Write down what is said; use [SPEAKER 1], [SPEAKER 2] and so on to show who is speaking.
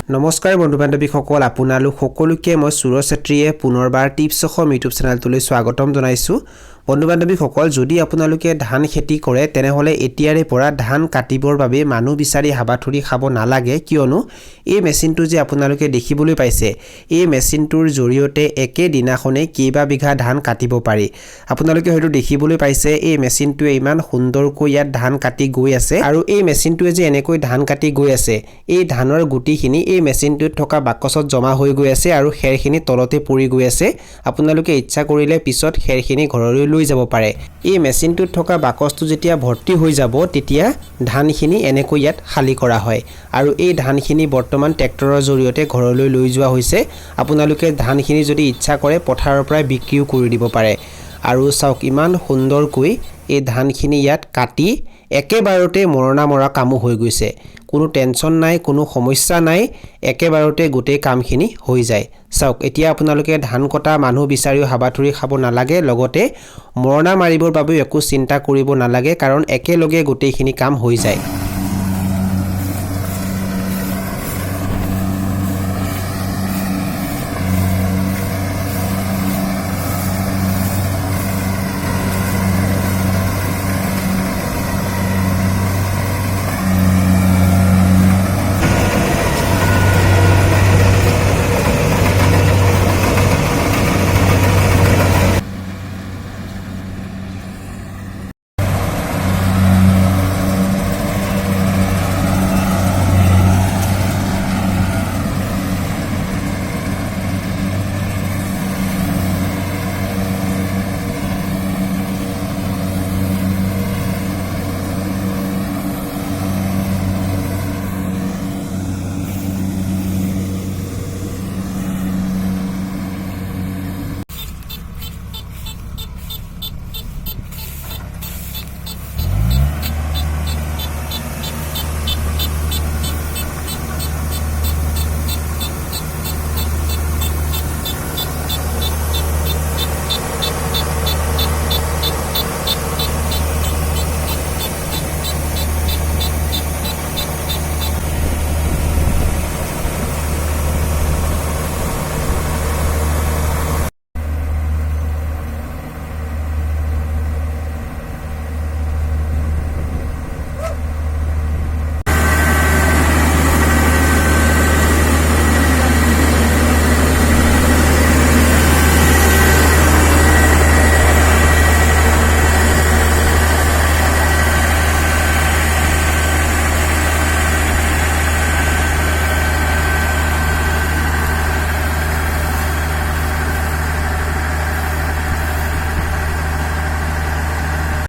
[SPEAKER 1] নমস্কাৰ বন্ধু বান্ধৱীসকল আপোনালোক সকলোকে মই সুৰজ চেত্ৰীয়ে পুনৰবাৰ টিপছ অসম ইউটিউব চেনেলটোলৈ স্বাগতম জনাইছোঁ বন্ধু বান্ধৱীসকল যদি আপোনালোকে ধান খেতি কৰে তেনেহলে এতিয়াৰে পৰা ধান কাটিবৰ বাবে মানুহ বিচাৰি হাবাথুৰি খাব নালাগে কিয়নো এই মেচিনটো যে আপোনালোকে দেখিবলৈ পাইছে এই মেচিনটোৰ জৰিয়তে একে দিনাখনে কেইবা বিঘা ধান কাটিব পাৰি আপোনালোকে হয়তো দেখিবলৈ পাইছে এই মেচিনটোৱে ইমান সুন্দৰকৈ ইয়াত ধান কাটি গৈ আছে আৰু এই মেচিনটোৱে যে এনেকৈ ধান কাটি গৈ আছে এই ধানৰ গুটিখিনি এই মেচিনটোত থকা বাকচত জমা হৈ গৈ আছে আৰু খেৰখিনি তলতে পৰি গৈ আছে আপোনালোকে ইচ্ছা কৰিলে পিছত খেৰখিনি ঘৰলৈ লৈ যাব পাৰে এই মেচিনটোত থকা বাকচটো যেতিয়া ভৰ্তি হৈ যাব তেতিয়া ধানখিনি এনেকৈ ইয়াত খালি কৰা হয় আৰু এই ধানখিনি বৰ্তমান ট্ৰেক্টৰৰ জৰিয়তে ঘৰলৈ লৈ যোৱা হৈছে আপোনালোকে ধানখিনি যদি ইচ্ছা কৰে পথাৰৰ পৰা বিক্ৰীও কৰি দিব পাৰে আৰু চাওক ইমান সুন্দৰকৈ এই ধানখিনি ইয়াত কাটি একেবাৰতে মৰণা মৰা কামো হৈ গৈছে কোনো টেনচন নাই কোনো সমস্যা নাই একেবাৰতে গোটেই কামখিনি হৈ যায় চাওক এতিয়া আপোনালোকে ধান কটা মানুহ বিচাৰিও হাবাথুৰি খাব নালাগে লগতে মৰণা মাৰিবৰ বাবে একো চিন্তা কৰিব নালাগে কাৰণ একেলগে গোটেইখিনি কাম হৈ যায়